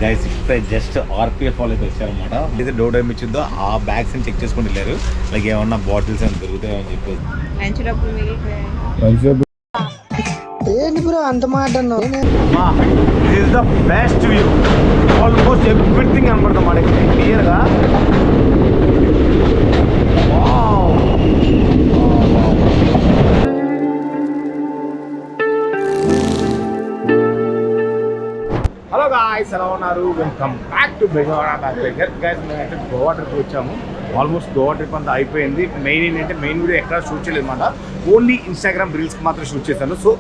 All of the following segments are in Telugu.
గైస్ ఇప్పుడే జస్ట్ ఆర్పిఎఫ్ వాళ్ళకి వచ్చారనమాట. ఏదైతే డోర్ టైం ఇచ్చిందో ఆ బ్యాగ్స్ చెక్ చేసుకుని వెళ్ళారు. లైక్ ఏమన్నా బాటిల్స్ ఏమైనా దొరుకుతాయో అని చెప్పేసి. ఏంటి బ్రో అంత మాట this is the best view. Almost everything కనపడుతుంది మనకి క్లియర్గా. హలో గాయ్స్, ఎలా ఉన్నారు? Welcome back to Bezawada backpacker. Guys మేమైతే గోవా ట్రిప్ వచ్చాము. ఆల్మోస్ట్ గోవా ట్రిప్ అంతా అయిపోయింది. మెయిన్ ఏంటంటే మెయిన్ వీడియో ఎక్కడ షూట్ చేయలేదు అనమాట. ఓన్లీ ఇన్స్టాగ్రామ్ రీల్స్కి మాత్రం షూట్ చేశాను. సో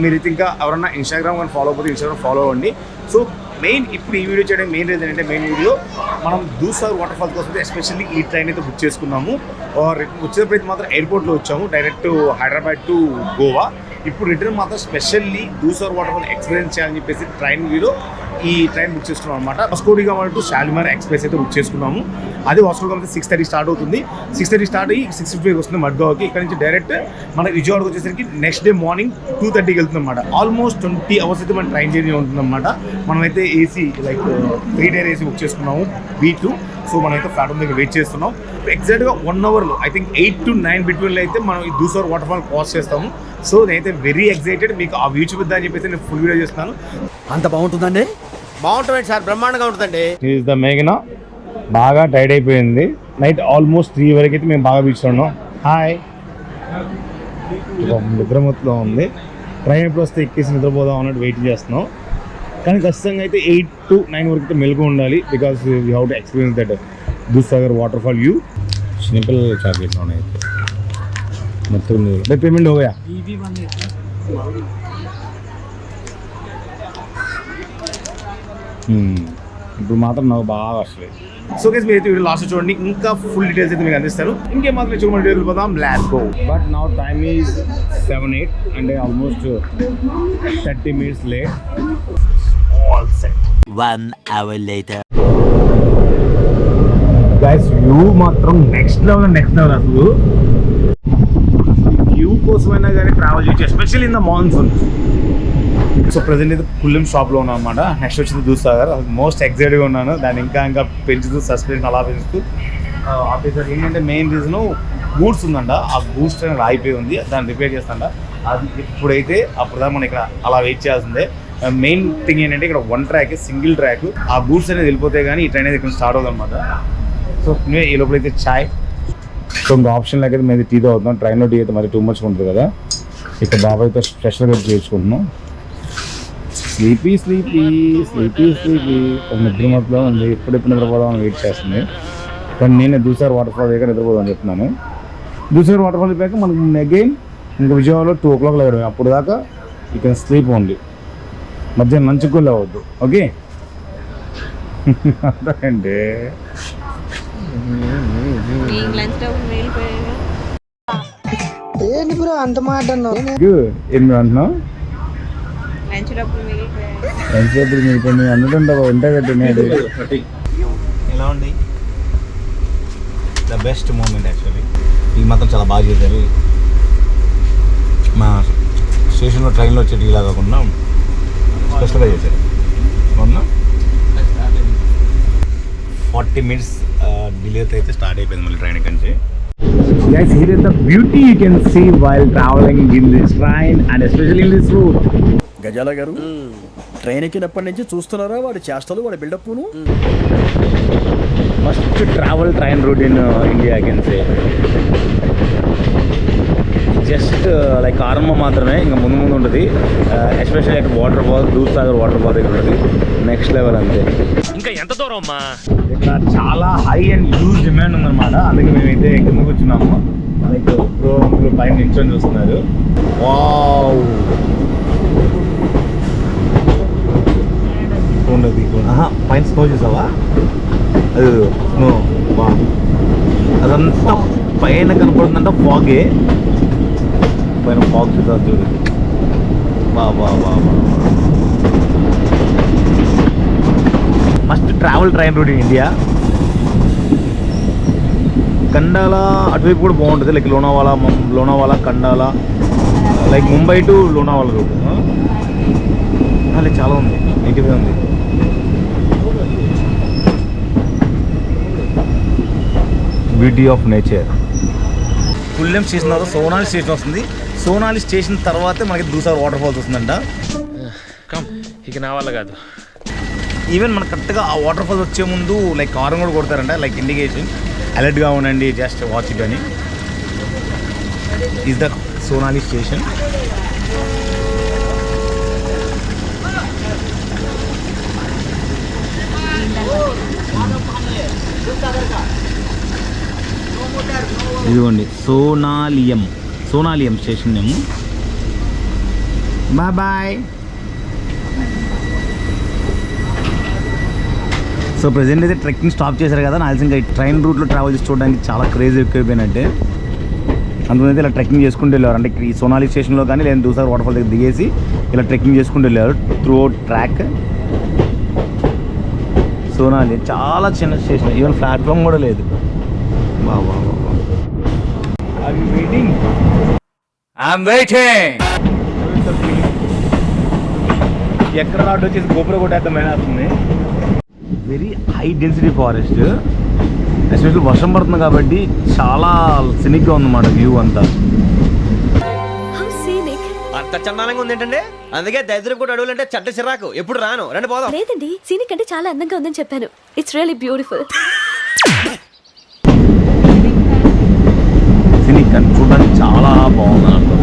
మీరైతే ఇంకా ఎవరన్నా ఇన్స్టాగ్రామ్ కానీ ఫాలో అయిపోతే ఇన్స్టాగ్రామ్ ఫాలో అవ్వండి. సో మెయిన్ ఇప్పుడు ఈ వీడియో చేయడానికి మెయిన్ రీజన్ అంటే మెయిన్ వీడియో మనం దూద్సాగర్ వాటర్ ఫాల్స్ కోసం ఎస్పెషల్లీ ఈ ట్రైన్ అయితే బుక్ చేసుకున్నాము. వచ్చేటప్పుడు మాత్రం ఎయిర్పోర్ట్లో వచ్చాము, డైరెక్ట్ హైదరాబాద్ టు గోవా. ఇప్పుడు రిటర్న్ మాత్రం specially Dudhsagar water fall experience చేయాలని చెప్పేసి ట్రైన్ వీడియో ఈ ట్రైన్ బుక్ చేసుకున్నాం అనమాట. వాస్కో డి గామా టు షాలిమార్ ఎక్స్ప్రెస్ అయితే బుక్ చేసుకున్నాము. అది వాస్కో డి గామా 6:30 స్టార్ట్ అవుతుంది. 6:30 స్టార్ట్ అయ్యి 6:50 వస్తుంది మడ్గావ్కి. ఇక్కడ నుంచి డైరెక్ట్ మన విజయవాడకి వచ్చేసరికి నెక్స్ట్ డే మార్నింగ్ 2:30కి వెళ్తుంది అనమాట. ఆల్మోస్ట్ 20 అవర్స్ అయితే మన ట్రైన్ జర్నీ ఉంటుంది అనమాట. మనమైతే AC like 3 tier AC book చేసుకున్నాము B2. సో మనమైతే ప్లాట్ఫామ్ దగ్గర వెయిట్ చేస్తున్నాం. ఎగ్జాక్ట్గా 1 అవర్లో ఐ థింక్ 8 to 9 బిట్వీన్లో అయితే మనం ఈ దూద్సాగర్ వాటర్ ఫాల్ క్రాస్ చేస్తాము. సో నేనైతే వెరీ ఎక్సైటెడ్. మీకు ఆ వ్యూ చూపిద్దా అని చెప్పేసి నేను ఫుల్ వీడియో చేస్తున్నాను. అంత బాగుంటుందండి? బాగుంటుంది సార్, బ్రహ్మాండంగా ఉంటుందండి. ఈజ్ ద మేఘనా. బాగా టైర్డ్ అయిపోయింది. నైట్ ఆల్మోస్ట్ 3 వరకు అయితే మేము బాగా బీచ్లో ఉన్నాం. హాయ్, నిద్రమత్తులో ఉంది. ట్రైన్ ఎప్పుడు వస్తే ఎక్కేసి నిద్రపోదాం అన్నట్టు వెయిట్ చేస్తున్నాం. కానీ ఖచ్చితంగా అయితే 8 to 9 వరకు అయితే మెలుగు ఉండాలి. Because we have to experience that Dudhsagar water fall view. Simple chocolate ఉన్నాయి మొత్తం. పేమెంట్ హోగా ఇప్పుడు మాత్రం నాకు బాగా వస్తుంది. సో గైస్ మీరు అయితే వీడియో లాస్ట్ చూడండి, ఇంకా ఫుల్ డీటెయిల్స్ అయితే మీకు అందిస్తారు. ఇంకేం మాత్రం చూడమని వెళ్ళిపోదాం. Let's go. But now time is 7-8 అంటే almost 30 minutes late. All set. 1 hour later. Guys view మాత్రం నెక్స్ట్ లెవెల్ అసలు. వ్యూ కోసమైనా కానీ ట్రావెల్ చేయొచ్చు, especially in the monsoon. So present అయితే కుల్లం షాప్లో ఉన్నాను అనమాట. నెక్స్ట్ వచ్చింది దూద్సాగర్. మోస్ట్ ఎక్సైటెడ్గా ఉన్నాను. దాన్ని ఇంకా పెంచుతూ సస్పెన్షన్ అలా పెంచుతూ ఆఫీసర్ ఏంటంటే మెయిన్ రీజన్ గూడ్స్ ఉందంట. ఆ గూడ్స్ ట్రైన్ ఆగిపోయి ఉంది, దాన్ని రిపేర్ చేస్తాంట. అది ఇప్పుడైతే అప్పుడు మనం ఇక్కడ అలా వెయిట్ చేయాల్సిందే. మెయిన్ థింగ్ ఏంటంటే ఇక్కడ 1 track సింగిల్ ట్రాక్. ఆ గూడ్స్ అనేది వెళ్ళిపోతే కానీ ఈ ట్రైన్ అయితే ఇక్కడ స్టార్ట్ అవుతుంది అనమాట. సో ఈ లోపలైతే చాయ్. సో ఇంకా ఆప్షన్ లేకపోతే మేము టీ తాగుతున్నాం. ట్రైన్లో టీ అయితే మరి టూ మచ్ ఉంటుంది కదా. ఇక్కడ బాబాయ్తో స్పెషల్గా చేయించుకుంటున్నాం. స్లీపీ నిద్ర మొత్తం ఉంది. ఎప్పుడెప్పుడు నిద్రపోదామని వెయిట్ చేస్తుంది. కానీ నేను దూద్సాగర్ వాటర్ ఫాల్ దగ్గర నిద్రపోదామని చెప్తున్నాను. దూద్సాగర్ వాటర్ ఫాల్ అయిపోయాక మనకు అగైన్ ఇంకా విజయవాడలో 2 o'clock లేవడం. అప్పుడు దాకా ఇక్కడ స్లీప్ ఓన్లీ. మధ్యాహ్నం లంచ్కి కూడా అవ్వద్దు. ఓకే అంతే. ఏంటి బ్రో అంత మాట ఎన్ని అంటున్నావు? లంచేప్పుడు మీరు కొన్ని అన్నట్టుంటావు ఉంటాయి కట్టండి. ఎలా ఉంది? The best moment actually. ఇది మాత్రం చాలా బాగా చేశారు. మా స్టేషన్లో ట్రైన్లో వచ్చేటి ఇలా కాకుండా స్పెషల్గా చేశారు. అవునా 40 minutes డిలేతో అయితే స్టార్ట్ అయిపోయింది మళ్ళీ ట్రైన్ కంటే. Guys, here is the beauty you can see while traveling in this train and especially in this route. గజాల గారు ట్రైన్ ఎక్కినప్పటి నుంచి చూస్తున్నారా వాడి చేష్టలు, వాడి బిల్డప్ను. First travel train route in India I can say. Just like ఆరంభం మాత్రమే, ఇంకా ముందు ఉంటుంది. Especially at water fall, Dudhsagar water fall దగ్గర ఉంటుంది. నెక్స్ట్ లెవెల్ అంతే. ఇంకా ఎంత దూరం అమ్మా? ఇక్కడ చాలా హై అండ్ హ్యూజ్ డిమాండ్ ఉందన్నమాట. అందుకే మేమైతే కిందకు వచ్చినాము. లైక్ ఇప్పుడు పైన నిల్చొని చూస్తున్నారు. వావ్, ఉండదు పైన స్నో చూసావా? అది స్నో. వా, అదంతా పైన కనపడుతుందంట ఫాగే. పైన ఫాగ్ చూసా చూడు. వా వా వా వా. Must travel train route in India. Khandala అటువైపు కూడా బాగుంటుంది. Like Lonavala Khandala, like Mumbai to Lonavala route. చాలా ఉంది, నీట్గా ఉంది. Beauty of nature. Kullem station తర్వాత సోనాలి స్టేషన్ వస్తుంది. సోనాలి స్టేషన్ తర్వాతే మనకి దూసాగర్ వాటర్ ఫాల్స్ వస్తుందంట. ఇక నా వల్ల కాదు. ఈవెన్ మనకు కరెక్ట్గా ఆ వాటర్ ఫాల్స్ వచ్చే ముందు లైక్ హారన్ కూడా కొడతారంట, లైక్ ఇండికేషన్ అలర్ట్గా ఉండండి, జస్ట్ వాచ్ ఇట్ అని. Is the Sonali station. ఇదిగోండి సోనాలియం స్టేషన్ మేము. Bye bye. సో ప్రజెంట్ అయితే ట్రెక్కింగ్ స్టాప్ చేశారు కదా, నాకు ఇంకా ట్రైన్ రూట్లో ట్రావెల్ చేసి చూడడానికి చాలా క్రేజ్ ఎక్కువైపోయినట్టే. అందుకని ఇలా ట్రెక్కింగ్ చేసుకుంటూ వెళ్ళారు. అంటే ఈ సోనాలి స్టేషన్లో కానీ లేదా దూసాగర్ వాటర్ ఫాల్ దగ్గర దిగేసి ఇలా ట్రెక్కింగ్ చేసుకుంటూ వెళ్ళారు త్రూ అవుట్ ట్రాక్. సోనాలి చాలా చిన్న స్టేషన్, ఈవెన్ ప్లాట్ఫామ్ కూడా లేదు. బాబా ఎక్కడ రాటు వచ్చేసి గోపురం కొట్టేద్దామైనా వస్తుంది. Very high density forest, especially వర్షం పడుతుంది కాబట్టి చాలా సినిక్గా ఉందన్నమాట వ్యూ అంతా. అంత చందానంగా ఉంది ఏంటండి, అందుకే దరిద్రం కూడా అడవులు అంటే చెడ్డ చిరాకు. ఎప్పుడు రాను, రండి పోదాం. లేదండి, సీనిక్ అంటే చాలా అందంగా ఉందని చెప్పాను. It's really beautiful. సినిక్ అని చూడడానికి చాలా బాగుంది అన్నమాట.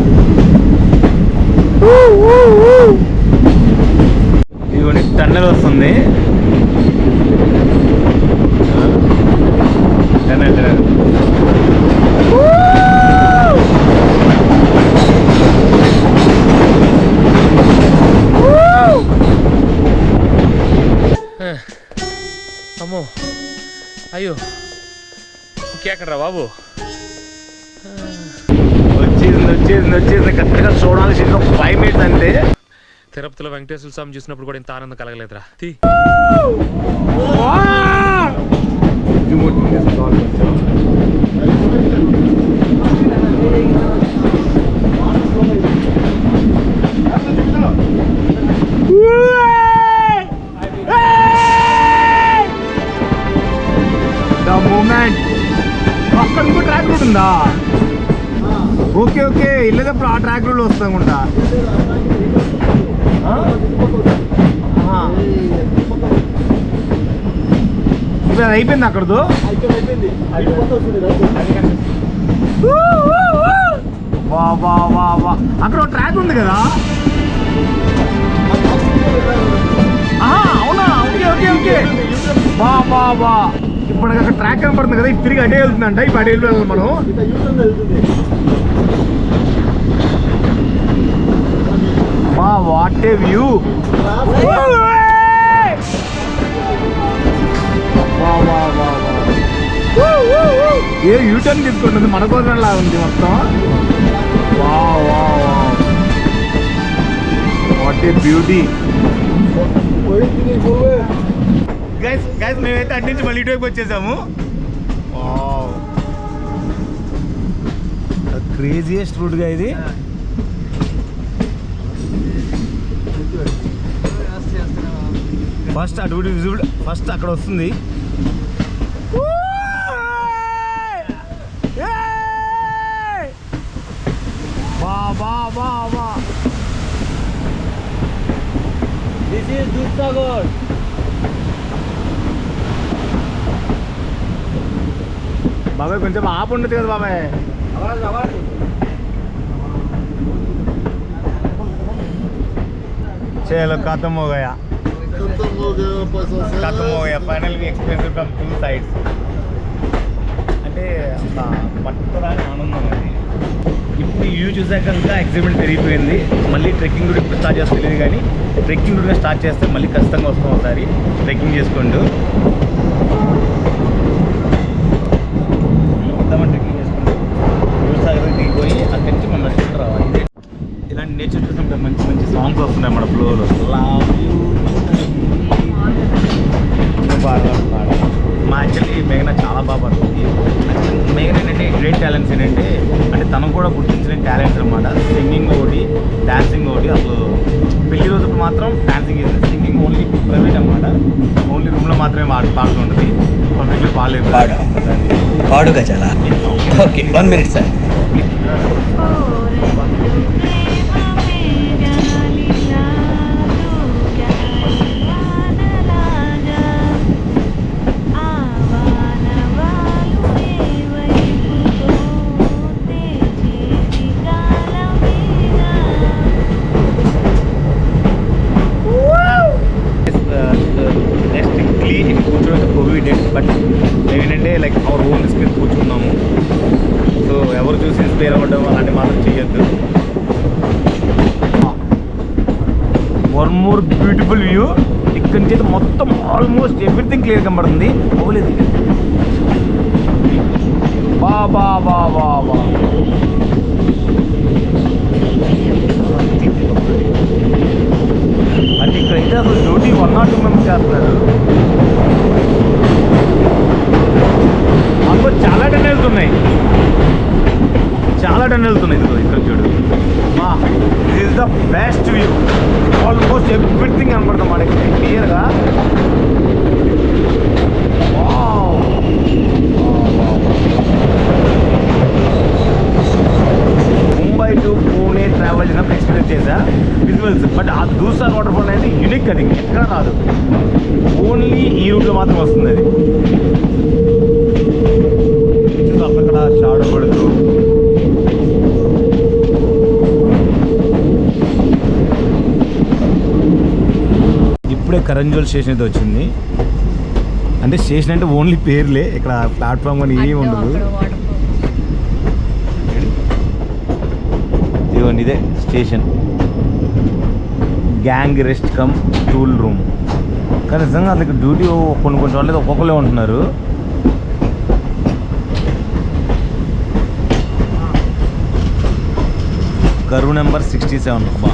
ఇదిగోండి టన్నెల్ వస్తుంది. టన్నెల్ అమ్మో, అయ్యో, ఇంకెక్కడరా బాబు. వచ్చేసింది కరెక్ట్గా చూడాలి. 5 minutes అంతే. తిరుపతిలో వెంకటేశ్వర స్వామి చూసినప్పుడు కూడా ఇంత ఆనందం కలగలేదురా. అక్కడ ఇంకో ట్రాక్ రూట్ ఉందా? ఓకే ఓకే, వెళ్ళేటప్పుడు ఆ ట్రాక్ రూట్ వస్తానుకుంటా. ఇప్పుడు అది అయిపోయింది అక్కడతో. వా అక్కడ ఒక ట్రాక్ ఉంది కదా. అవునా? Okay okay okay. వా ఇప్పుడు అక్కడ ట్రాక్ కనపడుతుంది కదా, తిరిగి అడే వెళ్తుందంట. ఇప్పుడు అడే వెళ్ళాలి మనం. What a view. A U turn తీసుకుంటుంది, మన కోసం లాగా ఉంది మొత్తం. What a beauty. గైస్ మేమైతే అటు నుంచి మళ్ళీ ఇటువైపు వచ్చేసాము. క్రేజియస్ట్ రూట్గా ఇది. ఫస్ట్ అటు విజిబుల్, ఫస్ట్ అక్కడ వస్తుంది. This is Dudhsagar. బాబాయ్ కొంచెం ఆపు ఉండదు కదా బాబాయ్. चलो खत्म हो गया फाइनली एक्सपीरियंस फ्रम 2 sides. అంటే అంత పట్టుకోవడానికి ఆనందం అది. ఇప్పుడు ఈ వ్యూ చూసాక ఇంకా ఎక్సైట్మెంట్ పెరిగిపోయింది. మళ్ళీ ట్రెక్కింగ్ రూట్ ఇప్పుడు స్టార్ట్ చేస్తే తెలియదు, కానీ ట్రెక్కింగ్ రూట్గా స్టార్ట్ చేస్తే మళ్ళీ ఖచ్చితంగా వస్తాం ఒకసారి ట్రెక్కింగ్ చేసుకుంటూ. వద్దామని ట్రెక్కింగ్ చేసుకుంటూ దూధసాగర్ దిగిపోయి అక్కడి నుంచి మనం నడుచుకుంటూ రావాలి. ఇలాంటి నేచర్ చూస్తుంటే మంచి మంచి సాంగ్స్ వస్తున్నాయి మన ఫ్లోలో. బాగా మా యాక్చువల్లీ మేఘన చాలా బాగా పడుతుంది. మేఘన ఏంటంటే గ్రేట్ టాలెంట్స్ ఏంటంటే, అంటే తనకు కూడా గుర్తించిన టాలెంట్స్ అనమాట. సింగింగ్ ఒకటి, డాన్సింగ్ ఒకటి. అసలు పెళ్లి రోజు మాత్రం డాన్సింగ్ చేసింది, సింగింగ్ ఓన్లీ ప్రైవేట్ అనమాట. ఓన్లీ రూమ్లో మాత్రమే పాడుతూ ఉంటుంది. పబ్లిక్లో పాడలేదు. పాడు గజాల ఓకే 1 minute సార్. బట్ ఏంటంటే లైక్ అవర్ ఓన్ రిస్క్ మీద కూర్చున్నాము. సో ఎవరు చూసి ఇన్స్పైర్ అవ్వడం అలాంటి మాత్రం చేయొద్దు. One more beautiful view. ఇక్కడి నుంచి అయితే మొత్తం ఆల్మోస్ట్ ఎవ్రీథింగ్ క్లియర్ కనబడుతుంది. అవ్వలేదు బా బా బా బా బా. అంటే ఇక్కడైతే అసలు డ్యూటీ 1 or 2 మెంబర్స్ చేస్తున్నారు. ఆల్మోస్ట్ చాలా టన్నెల్స్ ఉన్నాయి, చాలా టన్నెల్స్ ఉన్నాయి. ఇక్కడ చూడు, this is the best view. Almost everything కనపడుతుంది మనకి క్లియర్గా. ముంబై టు పూణే ట్రావెల్ చేసినప్పుడు ఎక్స్పీరియన్స్ చేశా విజువల్స్. బట్ ఆ దూసాగర్ వాటర్ ఫాల్ అనేది యూనిక్. అది ఎక్కడ రాదు, ఓన్లీ ఈ రూట్లో మాత్రం వస్తుంది. అది అక్కడ షాడో పడుతూ ఇప్పుడే కరంజోల్ స్టేషన్ అయితే వచ్చింది. అంటే స్టేషన్ అంటే ఓన్లీ పేర్లే, ఇక్కడ ప్లాట్ఫామ్ అని ఏమి ఉండదు. ఇదిగోండి, ఇదే station. Gang rest come tool room. కానీ నిజంగా అందుకు డ్యూటీ కొన్ని చోట్ల ఒక్కొక్కరే ఉంటున్నారు. కరువు నెంబర్ 67. బా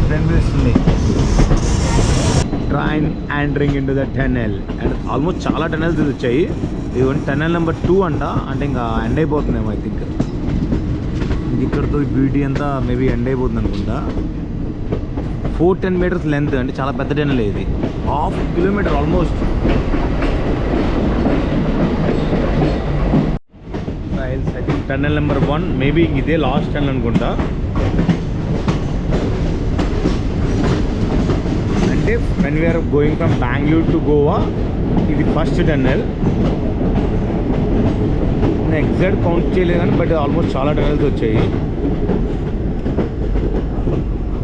ఫ్రెండ్ ఇస్తుంది. Train entering in to the tunnel. And almost చాలా టన్నెల్స్ వచ్చాయి. ఇది టన్నెల్ నెంబర్ 2 అంట. అంటే ఇంకా ఎండ్ అయిపోతుందేమో ఐ థింక్. ఇక్కడతో బ్యూటీ అంతా మేబీ ఎండ్ అయిపోతుంది అనుకుంటా. 410 meters లెంత్. అంటే చాలా పెద్ద టన్నెల్ ఇది, 1/2 kilometer almost. Tunnel number 1 maybe ఇదే లాస్ట్ టన్నెల్ అనుకుంటా. అంటే when we're going from Bengaluru to Goa ఇది ఫస్ట్ టన్నెల్. నేను ఎగ్జాక్ట్ కౌంట్ చేయలేదు కానీ బట్ ఆల్మోస్ట్ చాలా టన్నెల్స్ వచ్చాయి.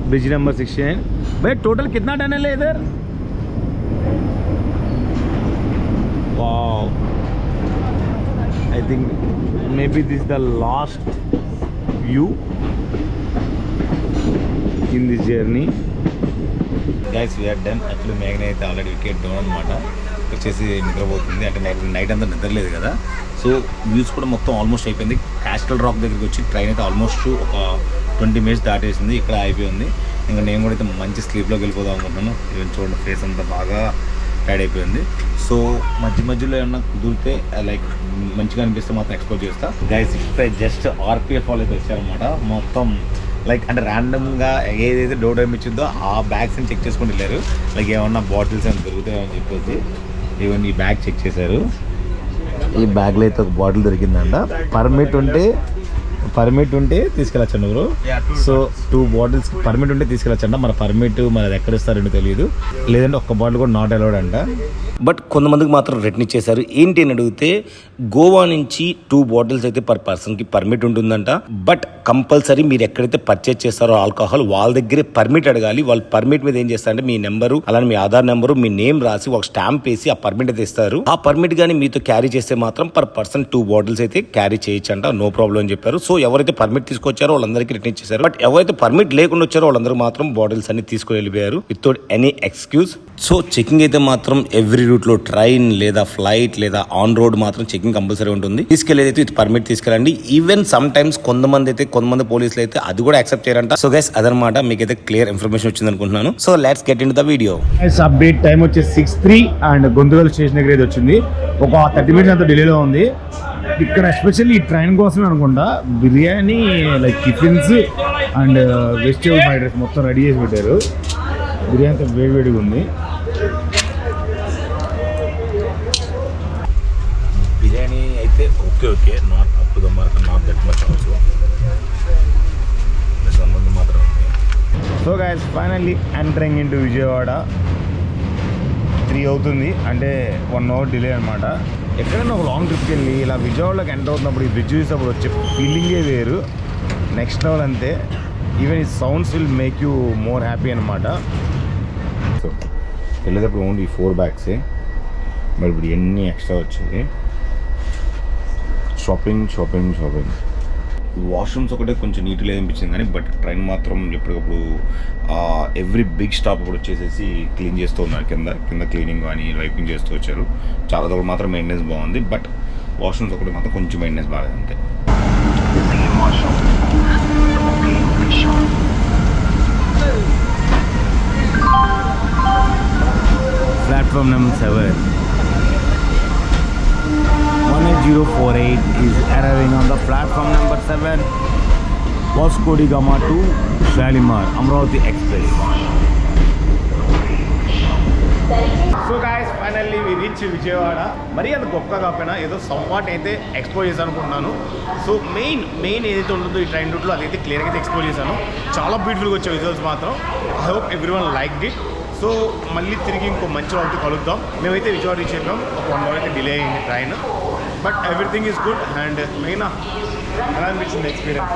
Bridge number 69. भाई टोटल कितना टनल है इधर? Wow, I think maybe this is the last view in this journey. Guys, we are done. Actually మేఘన అయితే ఆల్రెడీ వికెట్ డౌన్ అనమాట. వచ్చేసి నిద్రపోతుంది. అంటే నైట్ అంతా నిద్రలేదు కదా. సో వ్యూస్ కూడా మొత్తం ఆల్మోస్ట్ అయిపోయింది. క్యాస్టల్ రాక్ దగ్గరికి వచ్చి ట్రైన్ అయితే ఆల్మోస్ట్ ఒక 20 minutes దాటేసింది. ఇక్కడ అయిపోయింది. ఇంకా నేను కూడా అయితే మంచి స్లీప్లోకి వెళ్ళిపోదాం అనుకుంటున్నాను. ఈవెన్ చూడండి, ఫేస్ అంతా బాగా టైడ్ అయిపోయింది. సో మధ్యలో ఏమన్నా కుదిరితే లైక్ మంచిగా అనిపిస్తే మాత్రం ఎక్స్ప్లోర్ చేస్తా. గైస్ ఇప్పుడే జస్ట్ ఆర్పిఎఫ్ వాళ్ళు అయితే వచ్చారనమాట. మొత్తం లైక్ అంటే ర్యాండమ్గా ఏదైతే డోర్ టైం ఇచ్చిందో ఆ బ్యాగ్స్ని చెక్ చేసుకుని వెళ్ళారు. లైక్ ఏమన్నా బాటిల్స్ ఏమైనా దొరుకుతాయని చెప్పేసి ఈవెన్ ఈ బ్యాగ్ చెక్ చేశారు. ఈ బ్యాగ్లో అయితే ఒక బాటిల్ దొరికిందంట. పర్మిట్ ఉంటే తీసుకెళ్ళచ్చండి బ్రో. సో 2 bottles పర్మిట్ ఉంటే తీసుకెళ్ళచ్చంట. మన పర్మిట్ మనది ఎక్కడ ఇస్తారని తెలియదు. లేదంటే ఒక్క బాటిల్ కూడా నాట్ అలౌడ్ అంట. బట్ కొంతమందికి మాత్రం రిటర్న్ ఇచ్చేసారు. ఏంటి అని అడిగితే గోవా నుంచి 2 bottles అయితే పర్ పర్సన్కి పర్మిట్ ఉంటుందంట. బట్ కంపల్సరీ మీరు ఎక్కడైతే పర్చేజ్ చేస్తారో ఆల్కహాల్ వాళ్ళ దగ్గరే పర్మిట్ అడగాలి. వాళ్ళు పర్మిట్ మీద ఏం చేస్తారంటే మీ నెంబరు అలానే మీ ఆధార్ నెంబరు మీ నేమ్ రాసి ఒక స్టాంప్ వేసి ఆ పర్మిట్ అయితే ఇస్తారు. ఆ పర్మిట్ కానీ మీతో క్యారీ చేస్తే మాత్రం పర్ పర్సన్ 2 bottles అయితే క్యారీ చేయొచ్చంట. నో ప్రాబ్లం అని చెప్పారు. సో ఎవరైతే పర్మిట్ తీసుకొచ్చారో వాళ్ళందరికీ రిటర్న్ ఇచ్చేసారు. బట్ ఎవరైతే పర్మిట్ లేకుండా వచ్చారో వాళ్ళందరూ మాత్రం బాటిల్స్ అన్ని తీసుకుని వెళ్ళిపోయారు without any excuse. So checking అయితే మాత్రం ఎవ్రీ రూట్ లో ట్రైన్ లేదా ఫ్లైట్ లేదా ఆన్ రోడ్ మాత్రం చెకింగ్ కంపల్సరీ ఉంటుంది. తీసుకెళ్ళేదైతే విత్ పర్మిట్ తీసుకెళ్ళండి. ఈవెన్ సమ్ టైమ్స్ కొంతమంది పోలీసులు అయితే అది కూడా యాక్సెప్ట్ చేయరంట. సో గైస్ అదనమాట, మీకైతే క్లియర్ ఇన్ఫర్మేషన్ వచ్చింది అనుకుంటున్నాను. So let's get in to the video. Update time వచ్చేసి 6:03 అండ్ గొంతుగల్ స్టేషన్ దగ్గర అయితే వచ్చింది. ఒక 30 minutes అంత డిలేలో ఉంది. ఇక్కడ ఎస్పెషల్లీ ఈ ట్రైన్ కోసమే అనుకుంటా biryani like tiffins and vegetable fried rice మొత్తం రెడీ చేసి పెట్టారు. బిర్యానీ అంతా వేడివేడిగా ఉంది. బిర్యానీ అయితే okay not up to the mark, not that much also. సంబంధం మాత్రం ఉంది. So guys finally entering into Vijayawada. 3 అవుతుంది, అంటే 1 అవర్ డిలే అనమాట. ఎక్కడైనా ఒక లాంగ్ ట్రిప్కి వెళ్ళి ఇలా విజయవాడలోకి ఎంటర్ అవుతున్నప్పుడు ఈ బ్రిడ్జ్ చూసినప్పుడు వచ్చే ఫీలింగే వేరు, నెక్స్ట్ లెవెల్ అంతే. ఈవెన్ ఈ sounds will make you more happy అనమాట. సో వెళ్ళేటప్పుడు ఓన్లీ 4 బ్యాగ్సే, మరి ఇప్పుడు ఎన్ని ఎక్స్ట్రా వచ్చాయి. షాపింగ్. వాష్రూమ్స్ ఒకటే కొంచెం నీట్గా అనిపించింది కానీ, బట్ ట్రైన్ మాత్రం ఎప్పటికప్పుడు ఎవ్రీ బిగ్ స్టాప్ కూడా వచ్చేసేసి క్లీన్ చేస్తూ ఉన్నారు. కింద క్లీనింగ్ కానీ వైపింగ్ చేస్తూ వచ్చారు. చాలా దగ్గర మాత్రం మెయింటెనెన్స్ బాగుంది, బట్ వాష్రూమ్స్ ఒకటి మాత్రం కొంచెం మెయింటెనెన్స్ బాగాలేదు అంతే. Platform number 7 18048 is arriving on the platform number 7, Vasco Da Gama to Shalimar Amravati Express. So guys finally we reach Vijayawada. మరీ అంత గొప్పగా కాకపోయినా ఏదో సమ్వాట్ అయితే ఎక్స్ప్లోర్ చేశాను అనుకుంటున్నాను. సో మెయిన్ ఏదైతే ఉంటుందో ఈ ట్రైన్ రూట్లో అదైతే క్లియర్గా అయితే ఎక్స్ప్లోర్ చేశాను. చాలా బ్యూటిఫుల్గా వచ్చే విజువల్స్ మాత్రం. I hope everyone like it. So మళ్ళీ తిరిగి ఇంకో మంచి వాళ్ళతో కలుద్దాం. మేమైతే విజయవాడ రీచ్ అయిపోయాం. ఒక 1 అవర్ అయితే డిలే అయింది train, but everything is good. And main ఎలా అనిపించింది ఎక్స్పీరియన్స్?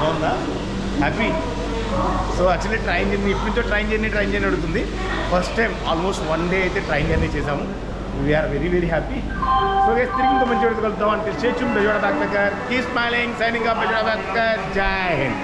బాగుందా? Happy? So actually train journey ఇప్పటి నుంచో ట్రైన్ జర్నీ అడుగుతుంది. ఫస్ట్ టైం ఆల్మోస్ట్ 1 డే అయితే ట్రైన్ జర్నీ చేసాము. We are very happy. సో తిరిగి ఇంకో మంచి కలుద్దాం. అంటే stay tuned Bezawada backpacker. Keep smiling, signing off Bezawada backpacker. Jai Hind.